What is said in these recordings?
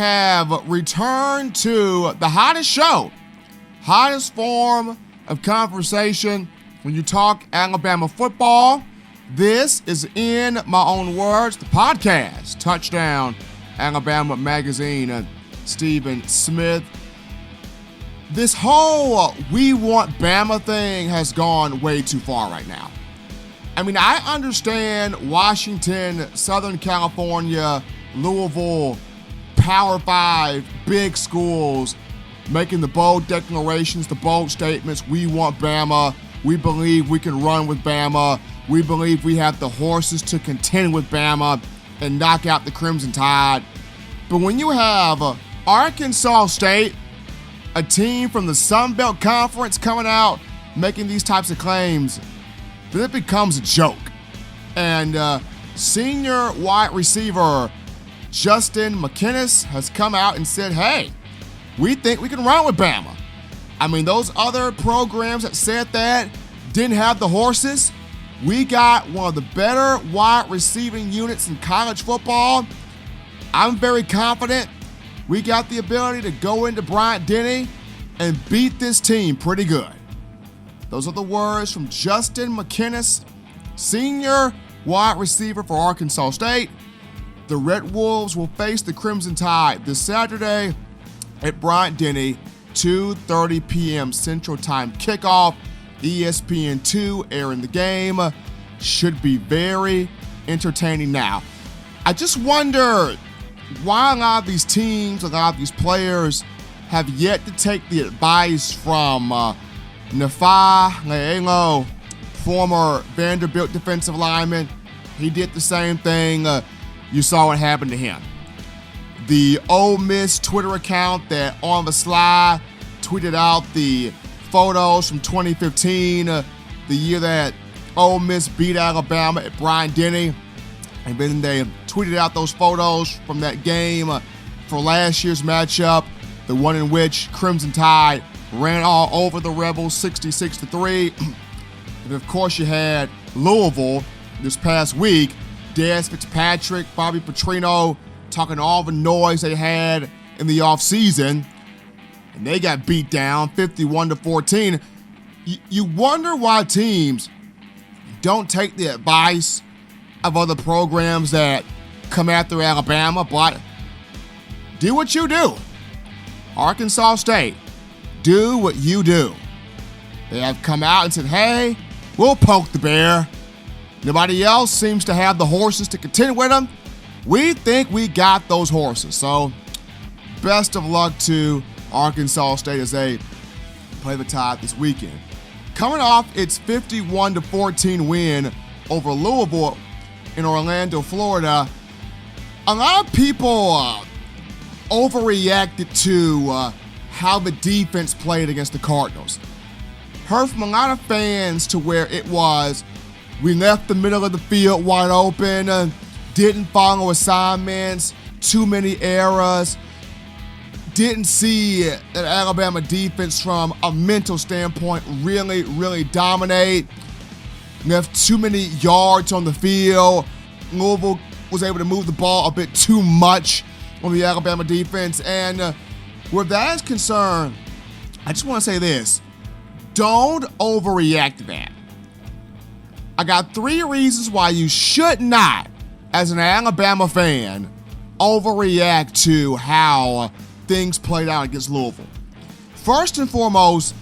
have returned to the hottest show, hottest form of conversation when you talk Alabama football. This is, in my own words, the podcast, Touchdown Alabama Magazine. Stephen Smith. This whole we want Bama thing has gone way too far right now. I mean, I understand Washington, Southern California, Louisville, Power 5, big schools making the bold declarations, the bold statements. We want Bama. We believe we can run with Bama. We believe we have the horses to contend with Bama and knock out the Crimson Tide. But when you have Arkansas State, a team from the Sun Belt Conference, coming out making these types of claims, then it becomes a joke. And senior wide receiver Justin McInnis has come out and said, hey, we think we can run with Bama. I mean, those other programs that said that didn't have the horses. We got one of the better wide receiving units in college football. I'm very confident we got the ability to go into Bryant-Denny and beat this team pretty good. Those are the words from Justin McInnis, senior wide receiver for Arkansas State. The Red Wolves will face the Crimson Tide this Saturday at Bryant-Denny, 2:30 p.m. Central Time kickoff. ESPN2 airing the game. Should be very entertaining. Now, I just wonder why a lot of these teams, a lot of these players have yet to take the advice from Nafa Lealo, former Vanderbilt defensive lineman. He did the same thing. You saw what happened to him. The Ole Miss Twitter account that on the slide tweeted out the photos from 2015, the year that Ole Miss beat Alabama at Bryant-Denny. And then they tweeted out those photos from that game for last year's matchup, the one in which Crimson Tide ran all over the Rebels 66-3. And of course you had Louisville this past week, Des Fitzpatrick, Bobby Petrino talking all the noise they had in the offseason, and they got beat down 51-14. You wonder why teams don't take the advice of other programs that come after Alabama, but do what you do. Arkansas State, do what you do. They have come out and said, hey, we'll poke the bear. Nobody else seems to have the horses to contend with them. We think we got those horses. So, best of luck to Arkansas State as they play the Tide this weekend. Coming off its 51-14 win over Louisville in Orlando, Florida, a lot of people overreacted to how the defense played against the Cardinals. Heard from a lot of fans to where it was, we left the middle of the field wide open, didn't follow assignments, too many errors, didn't see that Alabama defense from a mental standpoint really dominate, left too many yards on the field. Louisville was able to move the ball a bit too much on the Alabama defense. And where that is concerned, I just want to say this. Don't overreact to that. I got 3 reasons why you should not, as an Alabama fan, overreact to how things played out against Louisville. First and foremost,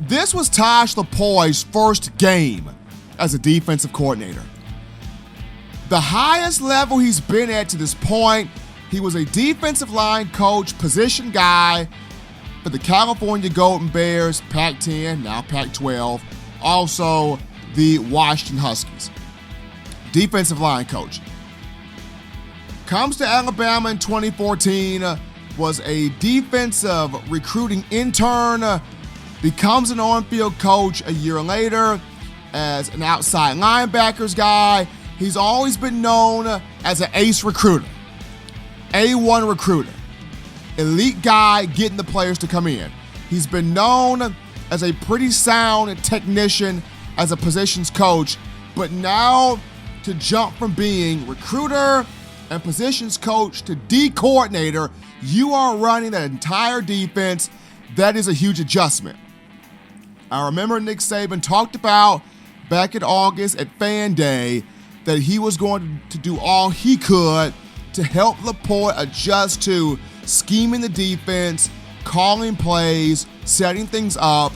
this was Tosh Lapoy's first game as a defensive coordinator. The highest level he's been at to this point, he was a defensive line coach, position guy for the California Golden Bears, Pac-10, now Pac-12, also the Washington Huskies. Defensive line coach. Comes to Alabama in 2014, was a defensive recruiting intern, becomes an on-field coach a year later as an outside linebackers guy. He's always been known as an ace recruiter, A1 recruiter, elite guy getting the players to come in. He's been known as a pretty sound technician as a positions coach, but now to jump from being recruiter and positions coach to D coordinator, you are running that entire defense. That is a huge adjustment. I remember Nick Saban talked about back in August at Fan Day that he was going to do all he could to help Laporte adjust to scheming the defense, calling plays, setting things up.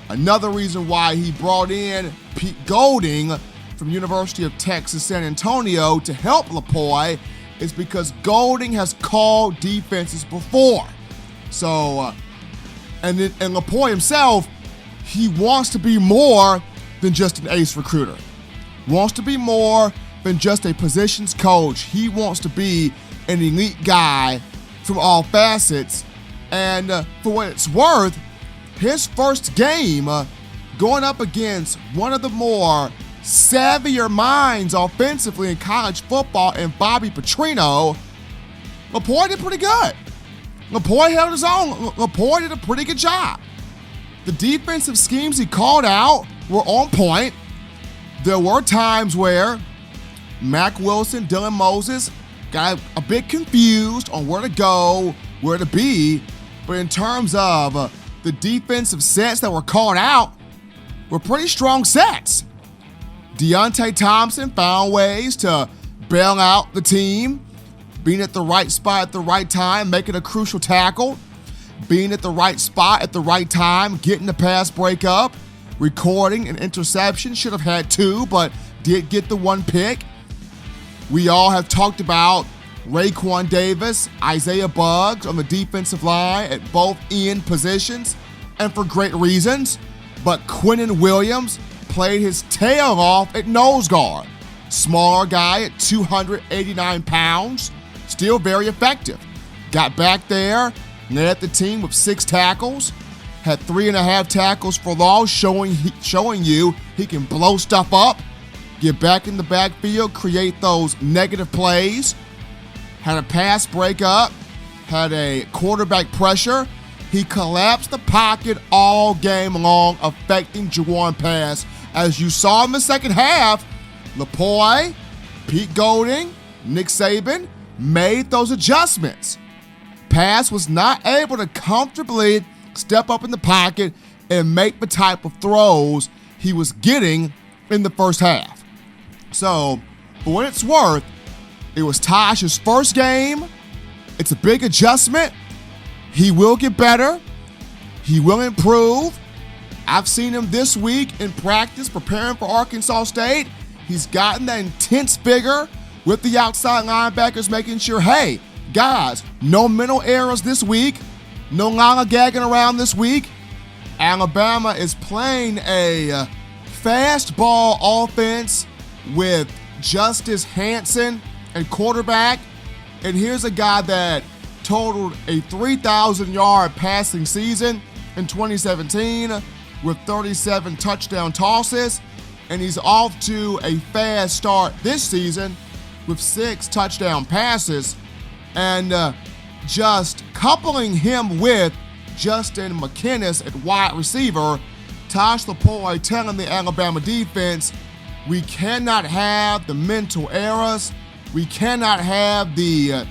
Another reason why he brought in Pete Golding from University of Texas San Antonio to help Laporte is because Golding has called defenses before. So, and Laporte himself, he wants to be more than just an ace recruiter. Wants to be more than just a positions coach. He wants to be an elite guy from all facets. And for what it's worth, his first game going up against one of the more savvier minds offensively in college football and Bobby Petrino, Laporte did pretty good. Laporte held his own. Laporte did a pretty good job. The defensive schemes he called out were on point. There were times where Mack Wilson, Dylan Moses got a bit confused on where to go, where to be, but in terms of the defensive sets that were called out were pretty strong sets. Deontay Thompson found ways to bail out the team, being at the right spot at the right time, making a crucial tackle, being at the right spot at the right time, getting the pass break up, recording an interception. Should have had two, but did get the one pick. We all have talked about Raekwon Davis, Isaiah Buggs on the defensive line at both end positions, and for great reasons. But Quinnen Williams played his tail off at nose guard. Smaller guy at 289 pounds, still very effective. Got back there, led the team with 6 tackles, had 3.5 tackles for loss, showing you he can blow stuff up, get back in the backfield, create those negative plays. Had a pass breakup, had a quarterback pressure. He collapsed the pocket all game long, affecting Juwan pass. As you saw in the second half, Laporte, Pete Golding, Nick Saban made those adjustments. Pass was not able to comfortably step up in the pocket and make the type of throws he was getting in the first half. So, for what it's worth, it was Tosh's first game. It's a big adjustment. He will get better. He will improve. I've seen him this week in practice preparing for Arkansas State. He's gotten that intense vigor with the outside linebackers, making sure, hey, guys, no mental errors this week. No lollygagging around this week. Alabama is playing a fastball offense with Justice Hanson and quarterback. And here's a guy that totaled a 3,000-yard passing season in 2017 with 37 touchdown tosses. And he's off to a fast start this season with 6 touchdown passes. And just coupling him with Justin McInnis at wide receiver, Tosh Laporte telling the Alabama defense, we cannot have the mental errors. We cannot have the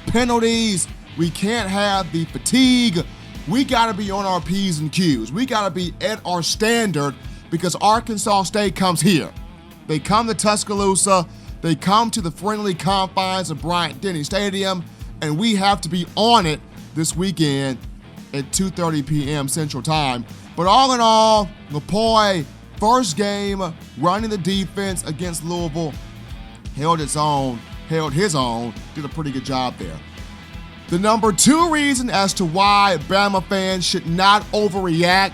penalties. We can't have the fatigue. We got to be on our P's and Q's. We got to be at our standard because Arkansas State comes here. They come to Tuscaloosa. They come to the friendly confines of Bryant-Denny Stadium, and we have to be on it this weekend at 2:30 p.m. Central Time. But all in all, Laporte, first game, running the defense against Louisville, held his own, did a pretty good job there. The number 2 reason as to why Bama fans should not overreact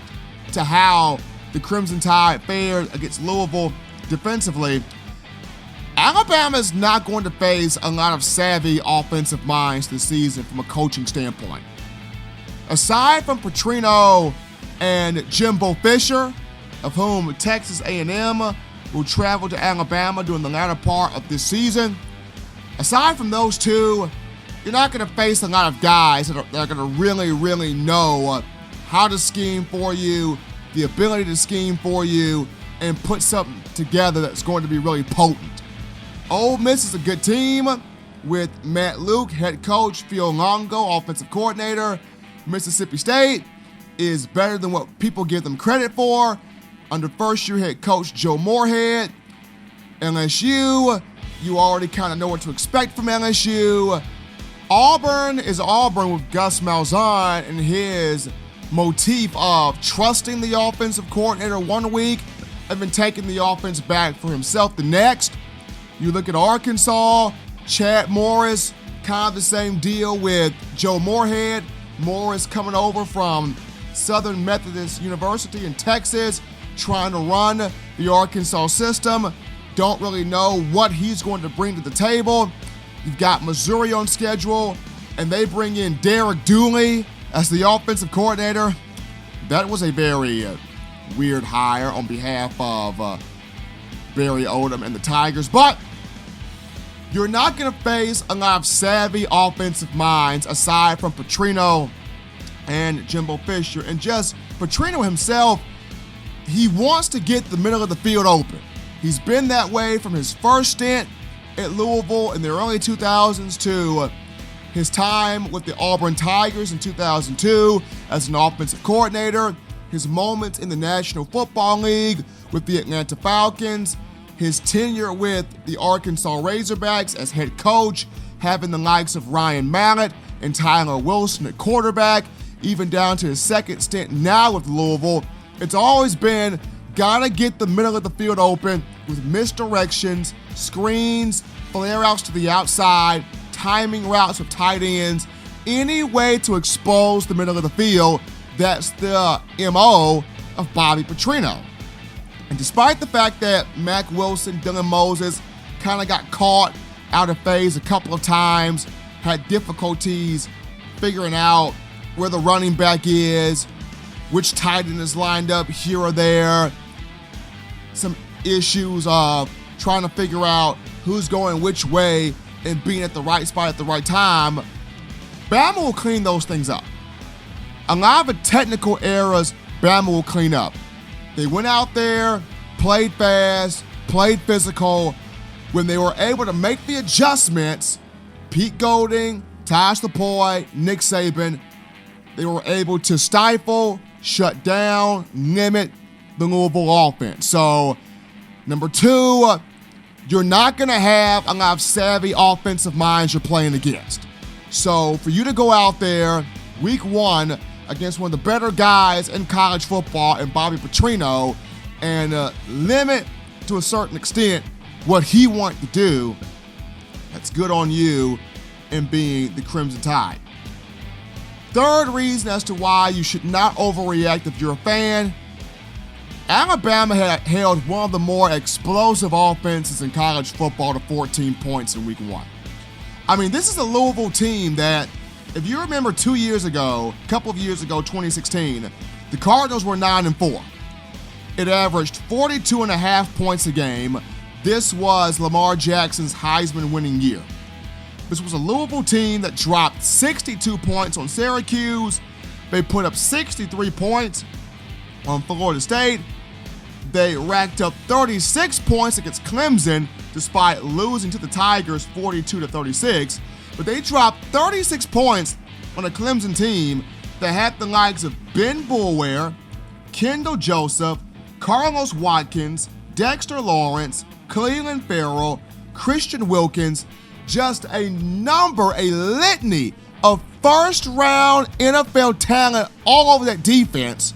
to how the Crimson Tide fared against Louisville defensively, Alabama is not going to face a lot of savvy offensive minds this season from a coaching standpoint. Aside from Petrino and Jimbo Fisher, of whom Texas A&M will travel to Alabama during the latter part of this season, aside from those two, you're not going to face a lot of guys that are going to really know how to scheme for you, the ability to scheme for you, and put something together that's going to be really potent. Ole Miss is a good team with Matt Luke, head coach, Phil Longo, offensive coordinator. Mississippi State is better than what people give them credit for under first-year head coach Joe Moorhead. LSU, you already kind of know what to expect from LSU. Auburn is Auburn with Gus Malzahn and his motif of trusting the offensive coordinator one week and then taking the offense back for himself the next. You look at Arkansas, Chad Morris, kind of the same deal with Joe Moorhead. Morris coming over from Southern Methodist University in Texas, trying to run the Arkansas system. Don't really know what he's going to bring to the table. You've got Missouri on schedule, and they bring in Derek Dooley as the offensive coordinator. That was a very weird hire on behalf of Barry Odom and the Tigers. But you're not going to face a lot of savvy offensive minds aside from Petrino and Jimbo Fisher. And just Petrino himself, he wants to get the middle of the field open. He's been that way from his first stint at Louisville in the early 2000s to his time with the Auburn Tigers in 2002 as an offensive coordinator, his moments in the National Football League with the Atlanta Falcons, his tenure with the Arkansas Razorbacks as head coach, having the likes of Ryan Mallett and Tyler Wilson at quarterback, even down to his second stint now with Louisville. It's always been gotta get the middle of the field open with misdirections, screens, flare-outs to the outside, timing routes with tight ends, any way to expose the middle of the field. That's the MO of Bobby Petrino. And despite the fact that Mack Wilson, Dylan Moses kind of got caught out of phase a couple of times, had difficulties figuring out where the running back is, which tight end is lined up here or there, some issues of trying to figure out who's going which way and being at the right spot at the right time, Bama will clean those things up. A lot of the technical errors Bama will clean up. They went out there, played fast, played physical. When they were able to make the adjustments, Pete Golding, Tosh Lapoy, Nick Saban, they were able to stifle, shut down, limit the Louisville offense. So, number two, you're not going to have a lot of savvy offensive minds you're playing against. So, for you to go out there, week one, against one of the better guys in college football and Bobby Petrino, and limit, to a certain extent, what he wanted to do, that's good on you in being the Crimson Tide. Third reason as to why you should not overreact if you're a fan, Alabama had held one of the more explosive offenses in college football to 14 points in week one. I mean, this is a Louisville team that, if you remember 2 years ago, a couple of years ago, 2016, the Cardinals were 9-4. It averaged 42.5 points a game. This was Lamar Jackson's Heisman winning year. This was a Louisville team that dropped 62 points on Syracuse. They put up 63 points on Florida State. They racked up 36 points against Clemson despite losing to the Tigers 42-36. But they dropped 36 points on a Clemson team that had the likes of Ben Boulware, Kendall Joseph, Carlos Watkins, Dexter Lawrence, Cleveland Farrell, Christian Wilkins, just a litany of first-round NFL talent all over that defense.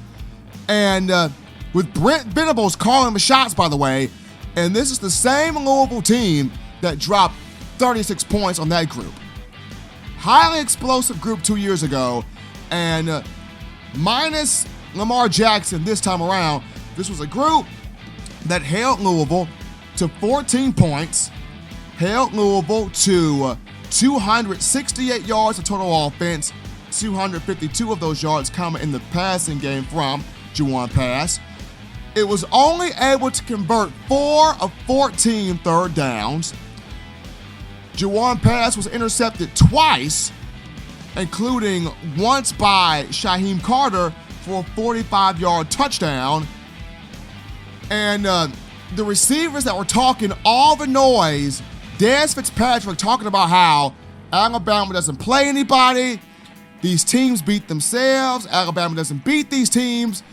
And with Brent Venables calling the shots, by the way, and this is the same Louisville team that dropped 36 points on that group. Highly explosive group 2 years ago, and minus Lamar Jackson this time around, this was a group that held Louisville to 14 points, held Louisville to 268 yards of total offense, 252 of those yards coming in the passing game from Juwan Pass. It was only able to convert 4 of 14 third downs. Juwan Pass was intercepted twice, including once by Shaheem Carter for a 45-yard touchdown. And the receivers that were talking all the noise Des Fitzpatrick talking about how Alabama doesn't play anybody. These teams beat themselves. Alabama doesn't beat these teams.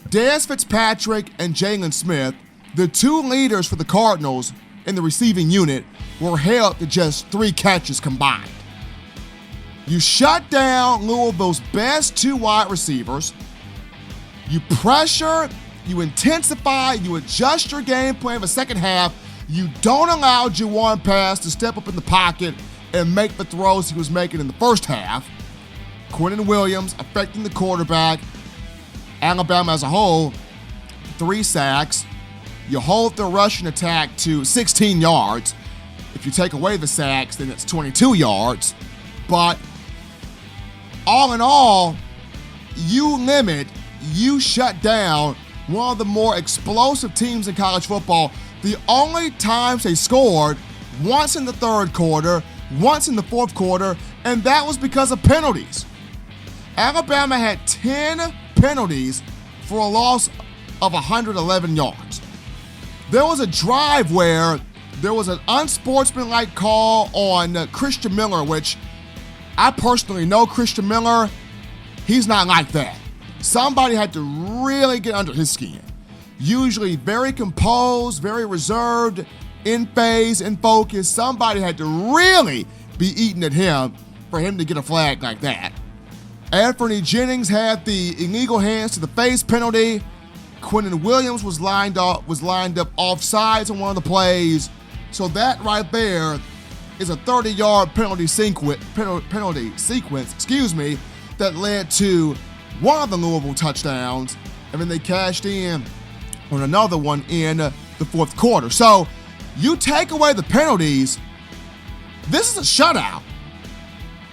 Des Fitzpatrick and Jalen Smith, the two leaders for the Cardinals in the receiving unit, were held to just 3 catches combined. You shut down Louisville's best 2 wide receivers. You pressure, you intensify, you adjust your game plan for the second half. You don't allow Juwan Pass to step up in the pocket and make the throws he was making in the first half. Quinnen Williams affecting the quarterback. Alabama as a whole, 3 sacks. You hold the rushing attack to 16 yards. If you take away the sacks, then it's 22 yards. But all in all, you shut down one of the more explosive teams in college football. The only times they scored, once in the third quarter, once in the fourth quarter, and that was because of penalties. Alabama had 10 penalties for a loss of 111 yards. There was a drive where there was an unsportsmanlike call on Christian Miller, which I personally know Christian Miller. He's not like that. Somebody had to really get under his skin. Usually very composed, very reserved, in phase, in focus. Somebody had to really be eating at him for him to get a flag like that. Anthony Jennings had the illegal hands to the face penalty. Quinnen Williams was lined up offsides on one of the plays. So that right there is a 30-yard penalty sequence, that led to one of the Louisville touchdowns, and then they cashed in on another one in the fourth quarter. So you take away the penalties, this is a shutout.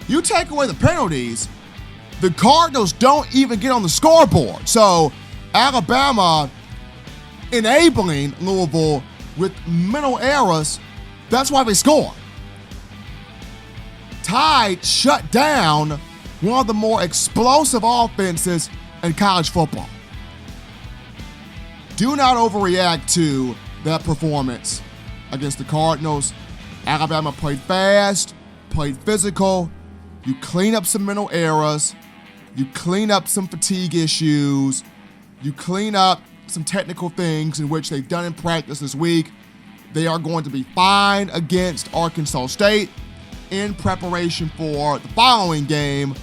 You take away the penalties, the Cardinals don't even get on the scoreboard. So Alabama enabling Louisville with mental errors, that's why they scored. Tide shut down one of the more explosive offenses in college football. Do not overreact to that performance against the Cardinals. Alabama played fast, played physical. You clean up some mental errors. You clean up some fatigue issues. You clean up some technical things in which they've done in practice this week. They are going to be fine against Arkansas State in preparation for the following game,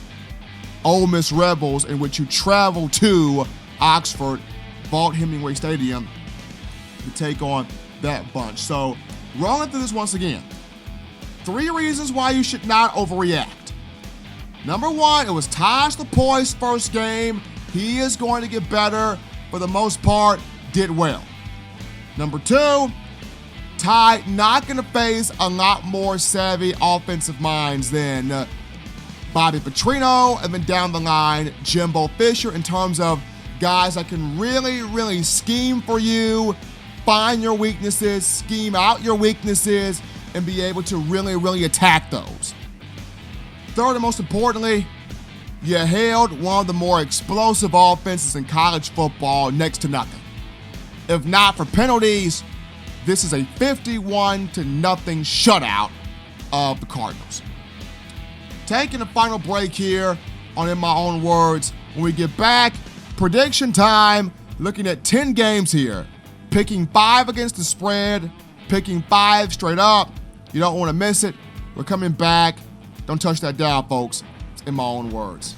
Ole Miss Rebels, in which you travel to Oxford, Vaught-Hemingway Stadium, to take on that bunch. So, rolling through this once again. 3 reasons why you should not overreact. Number 1, it was Taj Lapoy's first game. He is going to get better. For the most part, did well. Number 2, Tide not going to face a lot more savvy offensive minds than Bobby Petrino, and then down the line, Jimbo Fisher, in terms of guys that can really scheme for you, find your weaknesses, scheme out your weaknesses, and be able to really attack those. Third and most importantly, you held one of the more explosive offenses in college football next to nothing. If not for penalties, this is a 51-0 shutout of the Cardinals. Taking a final break here on In My Own Words. When we get back, prediction time, looking at 10 games here. Picking 5 against the spread, picking 5 straight up. You don't want to miss it. We're coming back. Don't touch that dial, folks. It's In My Own Words.